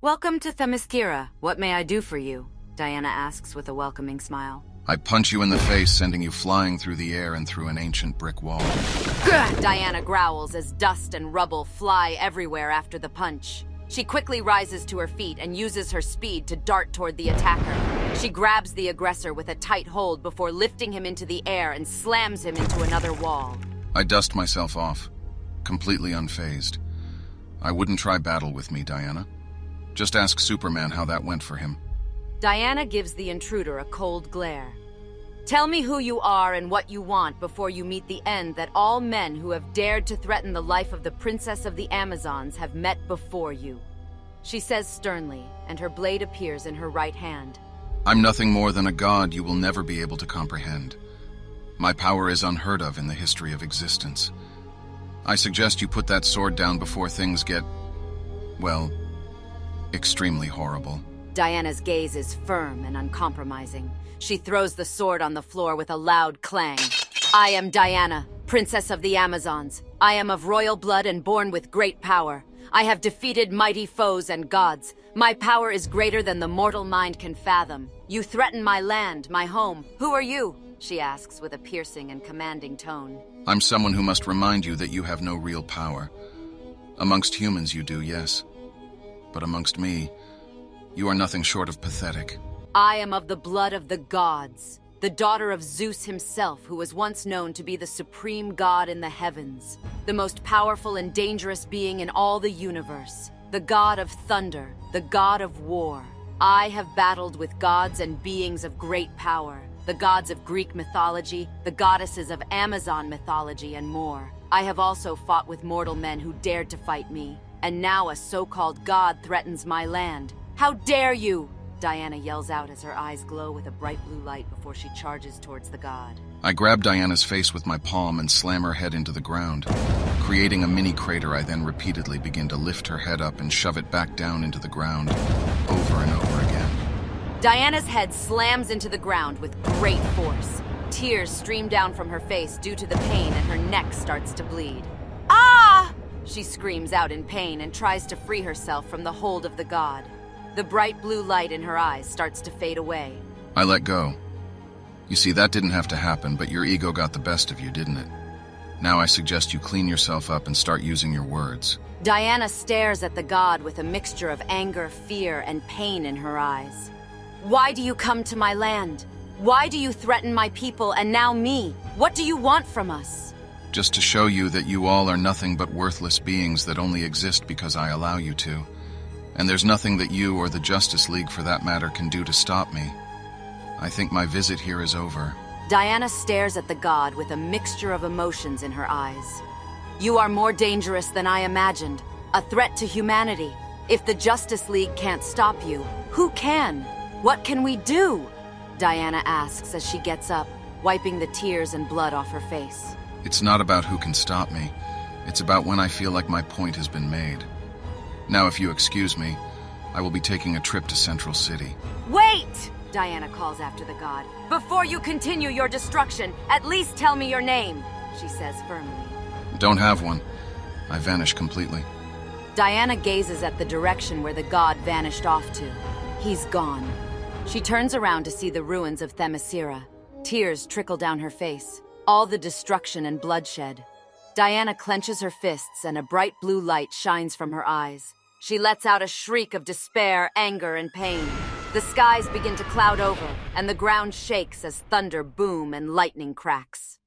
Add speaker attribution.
Speaker 1: Welcome to Themyscira. What may I do for you? Diana asks with a welcoming smile.
Speaker 2: I punch you in the face, sending you flying through the air and through an ancient brick wall.
Speaker 1: Gah! Diana growls as dust and rubble fly everywhere after the punch. She quickly rises to her feet and uses her speed to dart toward the attacker. She grabs the aggressor with a tight hold before lifting him into the air and slams him into another wall.
Speaker 2: I dust myself off, completely unfazed. I wouldn't try battle with me, Diana. Just ask Superman how that went for him.
Speaker 1: Diana gives the intruder a cold glare. Tell me who you are and what you want before you meet the end that all men who have dared to threaten the life of the Princess of the Amazons have met before you. She says sternly, and her blade appears in her right hand.
Speaker 2: I'm nothing more than a god you will never be able to comprehend. My power is unheard of in the history of existence. I suggest you put that sword down before things get, well, extremely horrible.
Speaker 1: Diana's gaze is firm and uncompromising. She throws the sword on the floor with a loud clang. I am Diana, Princess of the Amazons. I am of royal blood and born with great power. I have defeated mighty foes and gods. My power is greater than the mortal mind can fathom. You threaten my land, my home. Who are you? She asks with a piercing and commanding tone.
Speaker 2: I'm someone who must remind you that you have no real power. Amongst humans you do, yes. But amongst me, you are nothing short of pathetic.
Speaker 1: I am of the blood of the gods, the daughter of Zeus himself, who was once known to be the supreme god in the heavens, the most powerful and dangerous being in all the universe, the god of thunder, the god of war. I have battled with gods and beings of great power, the gods of Greek mythology, the goddesses of Amazon mythology, and more. I have also fought with mortal men who dared to fight me, and now a so-called god threatens my land. How dare you! Diana yells out as her eyes glow with a bright blue light before she charges towards the god.
Speaker 2: I grab Diana's face with my palm and slam her head into the ground. Creating a mini crater, I then repeatedly begin to lift her head up and shove it back down into the ground, over and over again.
Speaker 1: Diana's head slams into the ground with great force. Tears stream down from her face due to the pain, and her neck starts to bleed. Ah! She screams out in pain and tries to free herself from the hold of the god. The bright blue light in her eyes starts to fade away.
Speaker 2: I let go. You see, that didn't have to happen, but your ego got the best of you, didn't it? Now I suggest you clean yourself up and start using your words.
Speaker 1: Diana stares at the god with a mixture of anger, fear, and pain in her eyes. Why do you come to my land? Why do you threaten my people and now me? What do you want from us?
Speaker 2: Just to show you that you all are nothing but worthless beings that only exist because I allow you to. And there's nothing that you or the Justice League, for that matter, can do to stop me. I think my visit here is over.
Speaker 1: Diana stares at the god with a mixture of emotions in her eyes. You are more dangerous than I imagined, a threat to humanity. If the Justice League can't stop you, who can? What can we do? Diana asks as she gets up, wiping the tears and blood off her face.
Speaker 2: It's not about who can stop me. It's about when I feel like my point has been made. Now, if you excuse me, I will be taking a trip to Central City.
Speaker 1: Wait! Diana calls after the god. Before you continue your destruction, at least tell me your name, she says firmly.
Speaker 2: Don't have one. I vanish completely.
Speaker 1: Diana gazes at the direction where the god vanished off to. He's gone. She turns around to see the ruins of Themyscira. Tears trickle down her face. All the destruction and bloodshed. Diana clenches her fists and a bright blue light shines from her eyes. She lets out a shriek of despair, anger, and pain. The skies begin to cloud over, and the ground shakes as thunder boom and lightning cracks.